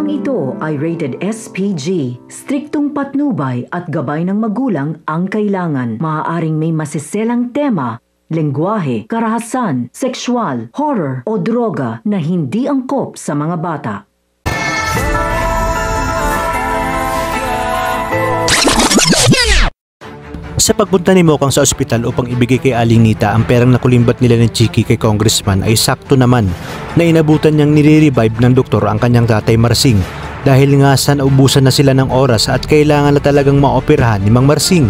Programang ito ay rated SPG. Striktong patnubay at gabay ng magulang ang kailangan. Maaaring may masiselang tema, lengguwahe, karahasan, sexual, horror o droga na hindi angkop sa mga bata. Sa pagpunta ni Mokang sa ospital upang ibigay kay Aling Nita ang perang nakulimbat nila ni Chiki kay Congressman ay sakto naman na inabutan niyang nire-revive ng doktor ang kanyang tatay Marsing dahil nga sa naubusan na sila ng oras at kailangan na talagang maoperahan ni Mang Marsing.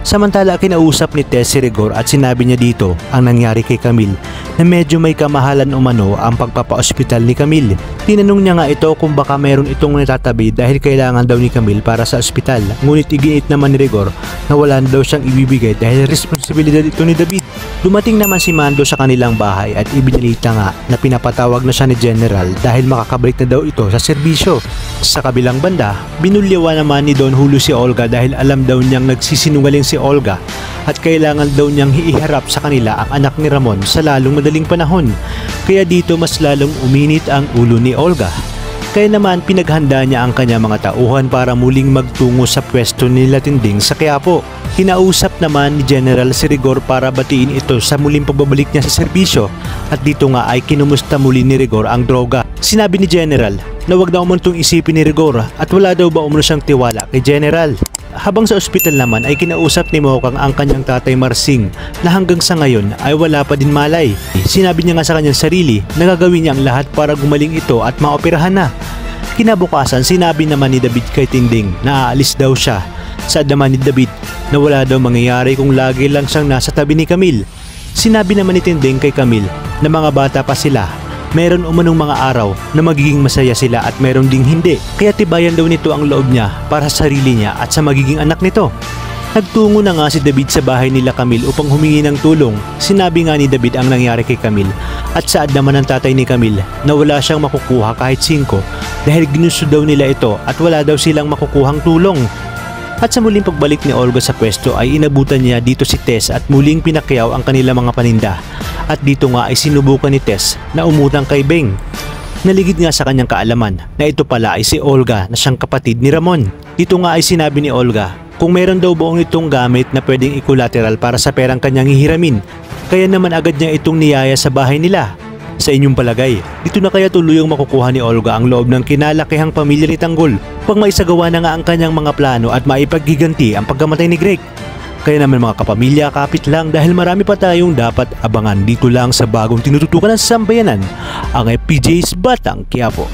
Samantala kinausap ni Tess si Rigor at sinabi niya dito ang nangyari kay Camille na medyo may kamahalan umano ang pagpapa-ospital ni Camille. Tinanong niya nga ito kung baka meron itong natatabi dahil kailangan daw ni Camille para sa ospital. Ngunit iginit naman ni Rigor na wala na daw siyang ibibigay dahil responsibilidad ito ni David. Dumating naman si Mando sa kanilang bahay at ibinalita nga na pinapatawag na siya ni General dahil makakabalik na daw ito sa serbisyo. Sa kabilang banda, binulyawan naman ni Don Julio si Olga dahil alam daw niyang nagsisinungaling si Olga at kailangan daw niyang iharap sa kanila ang anak ni Ramon sa lalong madaling panahon. Kaya dito mas lalong uminit ang ulo ni Olga. Kaya naman pinaghanda niya ang kanya mga tauhan para muling magtungo sa pwesto nila Tinding sa Quiapo. Kinausap naman ni General si Rigor para batiin ito sa muling pagbabalik niya sa serbisyo at dito nga ay kinumusta muli ni Rigor ang droga. Sinabi ni General na wag daw man itong isipin ni Rigor at wala daw ba umano siyang tiwala kay General. Habang sa ospital naman ay kinausap ni Mokang ang kanyang tatay Marsing na hanggang sa ngayon ay wala pa din malay. Sinabi niya nga sa kanyang sarili na gagawin niya ang lahat para gumaling ito at maoperahan na. Kinabukasan sinabi naman ni David kay Tinding na aalis daw siya. Saad naman ni David na wala daw mangyayari kung lagi lang siyang nasa tabi ni Camille. Sinabi naman ni Tinding kay Camille na mga bata pa sila. Meron umanong mga araw na magiging masaya sila at meron ding hindi. Kaya tibayan daw nito ang loob niya para sa sarili niya at sa magiging anak nito. Nagtungo na nga si David sa bahay nila Camille upang humingi ng tulong. Sinabi nga ni David ang nangyari kay Camille at saad naman ng tatay ni Camille na wala siyang makukuha kahit 5 dahil ginusto daw nila ito at wala daw silang makukuhang tulong. At sa muling pagbalik ni Olga sa pwesto ay inabutan niya dito si Tess at muling pinakyaw ang kanilang mga paninda. At dito nga ay sinubukan ni Tess na umutang kay Beng. Naligid nga sa kanyang kaalaman na ito pala ay si Olga na siyang kapatid ni Ramon. Dito nga ay sinabi ni Olga kung meron daw buong itong gamit na pwedeng i-collateral para sa perang kanyang hihiramin. Kaya naman agad niya itong niyaya sa bahay nila. Sa inyong palagay, dito na kaya tuluyang makukuha ni Olga ang loob ng kinalakihang pamilya ni Tanggol pag maisagawa na nga ang kanyang mga plano at maipaghiganti ang pagkamatay ni Greg. Kaya naman mga kapamilya, kapit lang dahil marami pa tayong dapat abangan dito lang sa bagong tinututukan ng sambayanan, ang FPJ's Batang Quiapo.